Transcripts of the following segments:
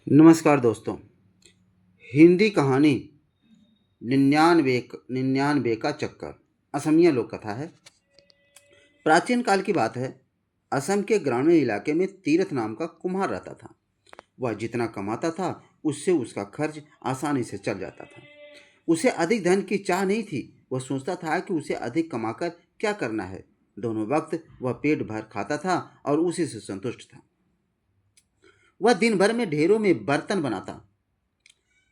नमस्कार दोस्तों। हिंदी कहानी निन्यानवे का चक्कर असमिया लोक कथा है। प्राचीन काल की बात है। असम के ग्रामीण इलाके में तीरथ नाम का कुम्हार रहता था। वह जितना कमाता था उससे उसका खर्च आसानी से चल जाता था। उसे अधिक धन की चाह नहीं थी। वह सोचता था कि उसे अधिक कमाकर क्या करना है। दोनों वक्त वह पेट भर खाता था और उसी से संतुष्ट था। वह दिन भर में ढेरों में बर्तन बनाता,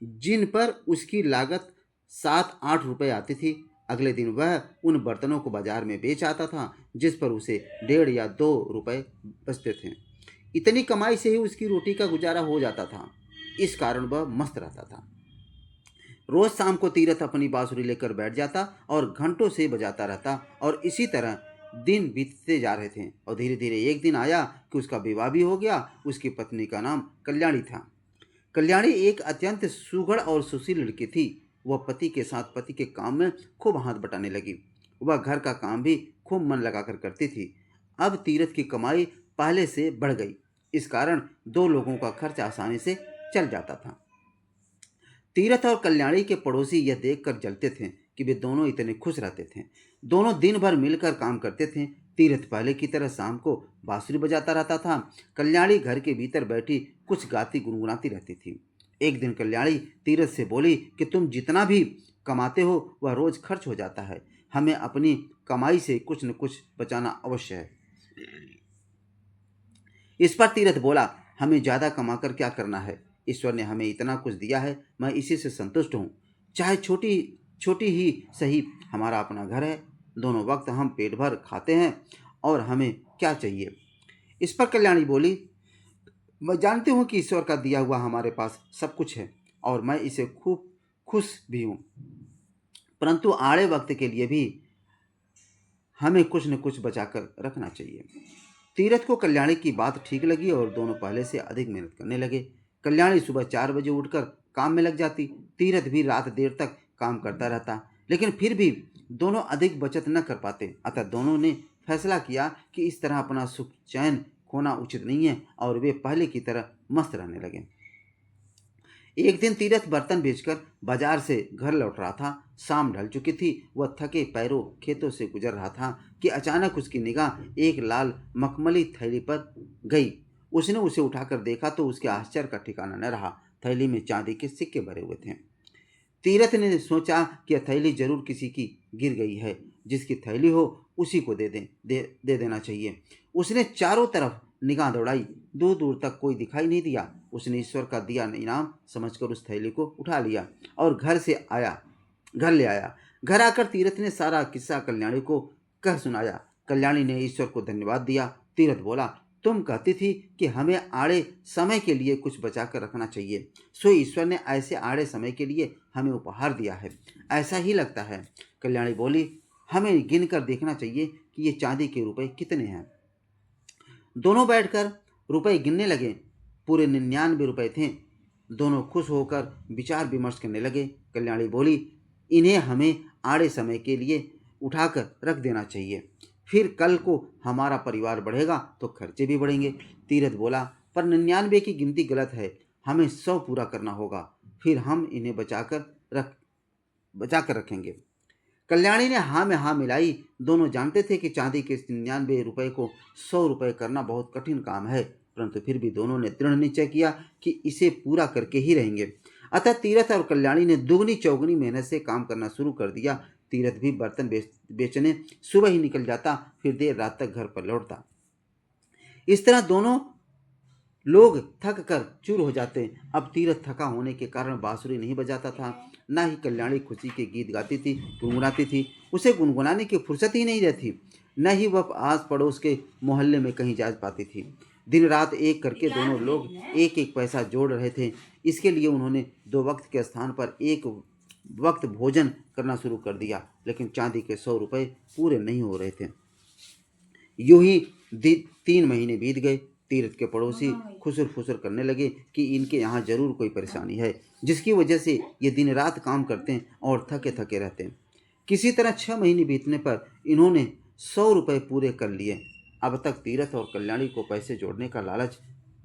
जिन पर उसकी लागत 7-8 रुपए आती थी। अगले दिन वह उन बर्तनों को बाजार में बेच आता था, जिस पर उसे 1.5 या 2 रुपए बचते थे। इतनी कमाई से ही उसकी रोटी का गुजारा हो जाता था। इस कारण वह मस्त रहता था। रोज शाम को तीरथ अपनी बांसुरी लेकर बैठ जाता और घंटों से बजाता रहता, और इसी तरह दिन बीतते जा रहे थे। और धीरे धीरे एक दिन आया कि उसका विवाह भी हो गया। उसकी पत्नी का नाम कल्याणी था। कल्याणी एक अत्यंत सुघड़ और सुशील लड़की थी। वह पति के साथ पति के काम में खूब हाथ बटाने लगी। वह घर का काम भी खूब मन लगाकर करती थी। अब तीरथ की कमाई पहले से बढ़ गई। इस कारण दो लोगों का खर्च आसानी से चल जाता था। तीरथ और कल्याणी के पड़ोसी यह देखकर जलते थे कि वे दोनों इतने खुश रहते थे। दोनों दिन भर मिलकर काम करते थे। तीरथ पहले की तरह शाम को बांसुरी बजाता रहता था। कल्याणी घर के भीतर बैठी कुछ गाती गुनगुनाती रहती थी। एक दिन कल्याणी तीरथ से बोली कि तुम जितना भी कमाते हो वह रोज खर्च हो जाता है। हमें अपनी कमाई से कुछ न कुछ बचाना अवश्य है। इस पर तीरथ बोला, हमें ज्यादा कमाकर क्या करना है। ईश्वर ने हमें इतना कुछ दिया है, मैं इसी से संतुष्ट हूँ। चाहे छोटी छोटी ही सही, हमारा अपना घर है। दोनों वक्त हम पेट भर खाते हैं और हमें क्या चाहिए। इस पर कल्याणी बोली, मैं जानती हूँ कि ईश्वर का दिया हुआ हमारे पास सब कुछ है और मैं इसे खूब खुश भी हूँ, परंतु आड़े वक्त के लिए भी हमें कुछ न कुछ बचाकर रखना चाहिए। तीरथ को कल्याणी की बात ठीक लगी और दोनों पहले से अधिक मेहनत करने लगे। कल्याणी सुबह 4 बजे उठकर काम में लग जाती। तीरथ भी रात देर तक काम करता रहता, लेकिन फिर भी दोनों अधिक बचत न कर पाते। अतः दोनों ने फैसला किया कि इस तरह अपना सुख चैन खोना उचित नहीं है, और वे पहले की तरह मस्त रहने लगे। एक दिन तीरथ बर्तन बेचकर बाजार से घर लौट रहा था। शाम ढल चुकी थी। वह थके पैरों खेतों से गुजर रहा था कि अचानक उसकी निगाह एक लाल मखमली थैली पर गई। उसने उसे उठाकर देखा तो उसके आश्चर्य का ठिकाना न रहा। थैली में चांदी के सिक्के भरे हुए थे। तीरथ ने सोचा कि यह थैली जरूर किसी की गिर गई है। जिसकी थैली हो उसी को दे देना चाहिए। उसने चारों तरफ निगाह दौड़ाई। दूर दूर तक कोई दिखाई नहीं दिया। उसने ईश्वर का दिया इनाम समझकर उस थैली को उठा लिया और घर ले आया। घर आकर तीरथ ने सारा किस्सा कल्याणी को कह सुनाया। कल्याणी ने ईश्वर को धन्यवाद दिया। तीरथ बोला, तुम कहती थी कि हमें आड़े समय के लिए कुछ बचा कर रखना चाहिए, सो ईश्वर ने ऐसे आड़े समय के लिए हमें उपहार दिया है। ऐसा ही लगता है। कल्याणी बोली, हमें गिन कर देखना चाहिए कि ये चांदी के रुपए कितने हैं। दोनों बैठकर रुपए गिनने लगे। पूरे 99 रुपए थे। दोनों खुश होकर विचार विमर्श करने लगे। कल्याणी बोली, इन्हें हमें आड़े समय के लिए उठाकर रख देना चाहिए। फिर कल को हमारा परिवार बढ़ेगा तो खर्चे भी बढ़ेंगे। तीरथ बोला, पर 99 की गिनती गलत है। हमें 100 पूरा करना होगा, फिर हम इन्हें बचा कर रखेंगे। कल्याणी ने हाँ में हाँ मिलाई। दोनों जानते थे कि चांदी के 99 रुपए को 100 रुपए करना बहुत कठिन काम है, परंतु फिर भी दोनों ने दृढ़ निश्चय किया कि इसे पूरा करके ही रहेंगे। अतः तीरथ और कल्याणी ने दुगनी चौगनी मेहनत से काम करना शुरू कर दिया। तीरथ भी बर्तन बेचने सुबह ही निकल जाता, फिर देर रात तक घर पर लौटता। इस तरह दोनों लोग थक कर चूर हो जाते। अब तीरथ थका होने के कारण बांसुरी नहीं बजाता था। न ही कल्याणी खुशी के गीत गाती थी, गुनगुनाती थी। उसे गुनगुनाने की फुर्सत ही नहीं रहती। न ही वह आस पड़ोस के मोहल्ले में कहीं जा पाती थी। दिन रात एक करके दोनों लोग एक एक पैसा जोड़ रहे थे। इसके लिए उन्होंने 2 वक्त के स्थान पर 1 वक्त भोजन करना शुरू कर दिया, लेकिन चांदी के 100 रुपए पूरे नहीं हो रहे थे। यूं ही 3 महीने बीत गए। तीरथ के पड़ोसी खुसर फुसर करने लगे कि इनके यहाँ जरूर कोई परेशानी है, जिसकी वजह से ये दिन रात काम करते हैं और थके थके रहते हैं। किसी तरह 6 महीने बीतने पर इन्होंने 100 रुपए पूरे कर लिए। अब तक तीरथ और कल्याणी को पैसे जोड़ने का लालच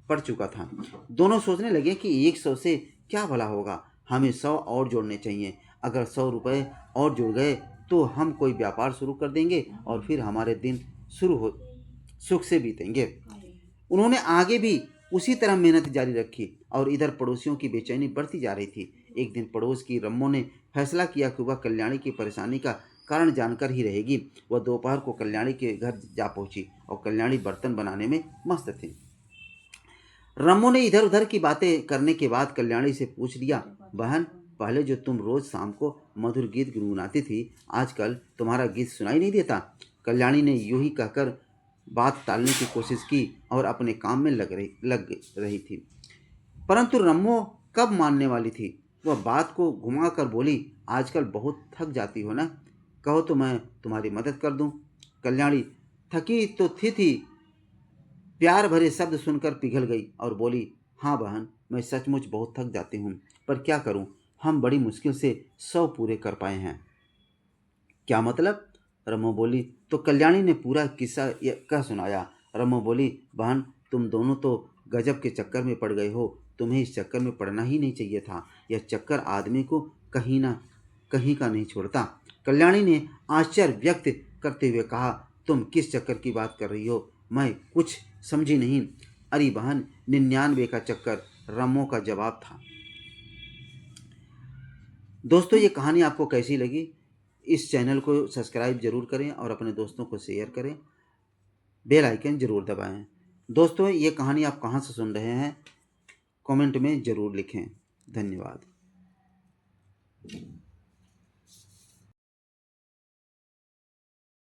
पड़ चुका था। दोनों सोचने लगे कि 100 से क्या भला होगा, हमें 100 और जोड़ने चाहिए। अगर 100 रुपये और जुड़ गए तो हम कोई व्यापार शुरू कर देंगे और फिर हमारे दिन सुख से बीतेंगे। उन्होंने आगे भी उसी तरह मेहनत जारी रखी और इधर पड़ोसियों की बेचैनी बढ़ती जा रही थी। एक दिन पड़ोस की रम्मो ने फैसला किया कि वह कल्याणी की परेशानी का कारण जानकर ही रहेगी। वह दोपहर को कल्याणी के घर जा पहुंची और कल्याणी बर्तन बनाने में मस्त थी। रम्मो ने इधर उधर की बातें करने के बाद कल्याणी से पूछ लिया, बहन, पहले जो तुम रोज शाम को मधुर गीत गुनगुनाती थी, आजकल तुम्हारा गीत सुनाई नहीं देता। कल्याणी ने यूं ही कहकर बात टालने की कोशिश की और अपने काम में लग रही थी, परंतु रम्मो कब मानने वाली थी। वह बात को घुमा कर बोली, आजकल बहुत थक जाती हो ना, कहो तो मैं तुम्हारी मदद कर दूं। कल्याणी थकी तो थी प्यार भरे शब्द सुनकर पिघल गई और बोली, हाँ बहन, मैं सचमुच बहुत थक जाती हूँ, पर क्या करूँ, हम बड़ी मुश्किल से 100 पूरे कर पाए हैं। क्या मतलब? रम्मो बोली। तो कल्याणी ने पूरा किस्सा कह सुनाया। रम्मो बोली, बहन, तुम दोनों तो गजब के चक्कर में पड़ गए हो, तुम्हें इस चक्कर में पड़ना ही नहीं चाहिए था। यह चक्कर आदमी को कहीं ना कहीं का नहीं छोड़ता। कल्याणी ने आश्चर्य व्यक्त करते हुए कहा, तुम किस चक्कर की बात कर रही हो? मैं कुछ समझी नहीं। अरे बहन, 99 का चक्कर, रम्मो का जवाब था। दोस्तों, ये कहानी आपको कैसी लगी? इस चैनल को सब्सक्राइब जरूर करें और अपने दोस्तों को शेयर करें, बेल आइकन जरूर दबाएं। दोस्तों, ये कहानी आप कहाँ से सुन रहे हैं, कमेंट में ज़रूर लिखें। धन्यवाद।